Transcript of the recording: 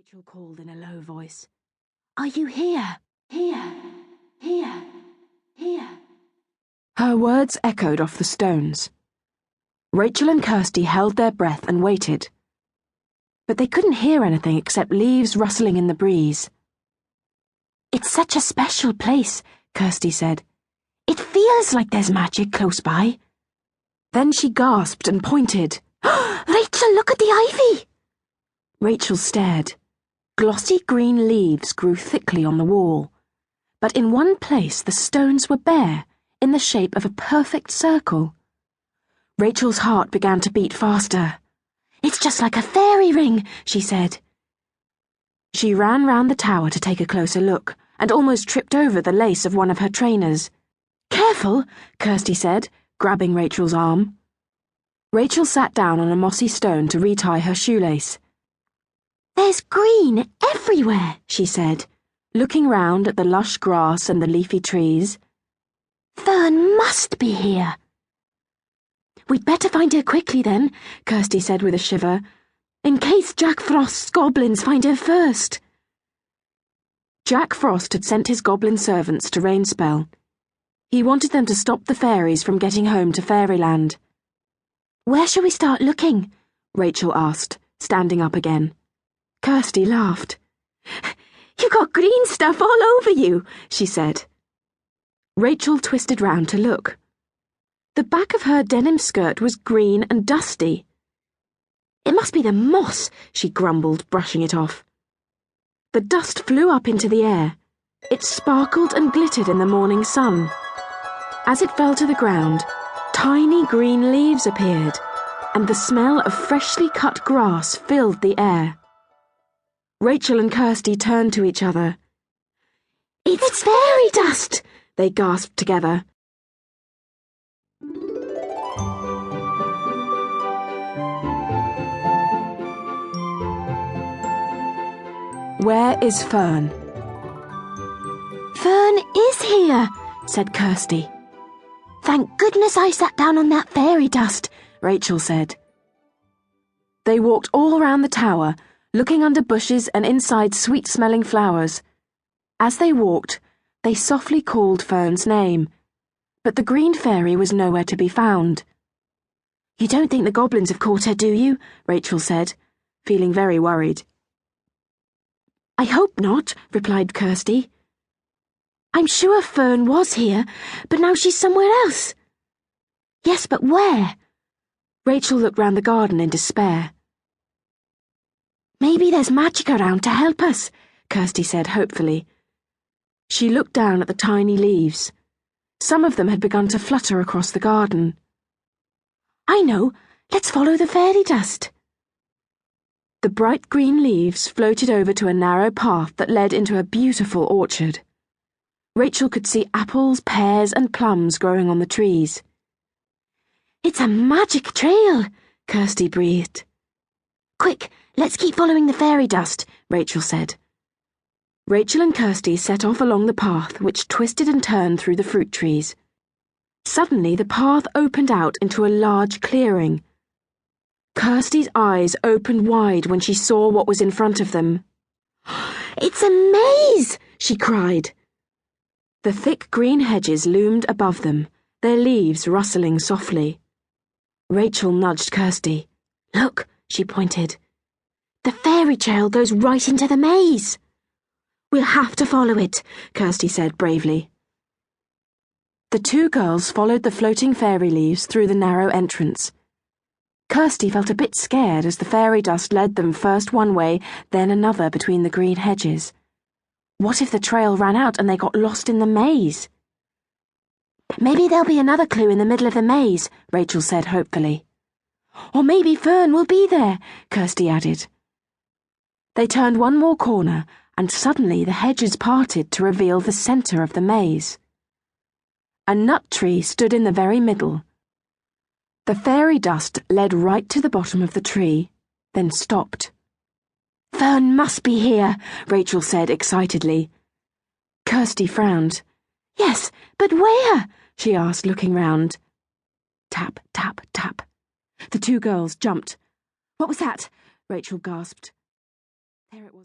Rachel called in a low voice. "Are you here? Here, here, here." Her words echoed off the stones. Rachel and Kirsty held their breath and waited. But they couldn't hear anything except leaves rustling in the breeze. "It's such a special place," Kirsty said. "It feels like there's magic close by." Then she gasped and pointed. "Rachel, look at the ivy!" Rachel stared. Glossy green leaves grew thickly on the wall, but in one place the stones were bare, in the shape of a perfect circle. Rachel's heart began to beat faster. "It's just like a fairy ring," she said. She ran round the tower to take a closer look, and almost tripped over the lace of one of her trainers. "Careful," Kirsty said, grabbing Rachel's arm. Rachel sat down on a mossy stone to retie her shoelace. "There's green everywhere," she said, looking round at the lush grass and the leafy trees. "Fern must be here." "We'd better find her quickly then," Kirsty said with a shiver, "in case Jack Frost's goblins find her first." Jack Frost had sent his goblin servants to Rainspell. He wanted them to stop the fairies from getting home to Fairyland. "Where shall we start looking?" Rachel asked, standing up again. Kirsty laughed. "You got green stuff all over you," she said. Rachel twisted round to look. The back of her denim skirt was green and dusty. "It must be the moss," she grumbled, brushing it off. The dust flew up into the air. It sparkled and glittered in the morning sun. As it fell to the ground, tiny green leaves appeared, and the smell of freshly cut grass filled the air. Rachel and Kirsty turned to each other. "It's fairy dust!" they gasped together. "Where is Fern?" "Fern is here," said Kirsty. "Thank goodness I sat down on that fairy dust," Rachel said. They walked all round the tower, looking under bushes and inside sweet-smelling flowers. As they walked, they softly called Fern's name, but the Green Fairy was nowhere to be found. "You don't think the goblins have caught her, do you?" Rachel said, feeling very worried. "I hope not," replied Kirsty. "I'm sure Fern was here, but now she's somewhere else." "Yes, but where?" Rachel looked round the garden in despair. "Maybe there's magic around to help us," Kirsty said hopefully. She looked down at the tiny leaves. Some of them had begun to flutter across the garden. "I know. Let's follow the fairy dust." The bright green leaves floated over to a narrow path that led into a beautiful orchard. Rachel could see apples, pears, and plums growing on the trees. "It's a magic trail," Kirsty breathed. "Quick, let's keep following the fairy dust," Rachel said. Rachel and Kirsty set off along the path which twisted and turned through the fruit trees. Suddenly the path opened out into a large clearing. Kirsty's eyes opened wide when she saw what was in front of them. "It's a maze!" she cried. The thick green hedges loomed above them, their leaves rustling softly. Rachel nudged Kirsty. "Look," she pointed. "The fairy trail goes right into the maze." "We'll have to follow it," Kirsty said bravely. The two girls followed the floating fairy leaves through the narrow entrance. Kirsty felt a bit scared as the fairy dust led them first one way, then another between the green hedges. What if the trail ran out and they got lost in the maze? "Maybe there'll be another clue in the middle of the maze," Rachel said hopefully. "Or maybe Fern will be there," Kirsty added. They turned one more corner, and suddenly the hedges parted to reveal the centre of the maze. A nut tree stood in the very middle. The fairy dust led right to the bottom of the tree, then stopped. "Fern must be here," Rachel said excitedly. Kirsty frowned. "Yes, but where?" she asked, looking round. Tap, tap, tap. The two girls jumped. "What was that?" Rachel gasped. There it was.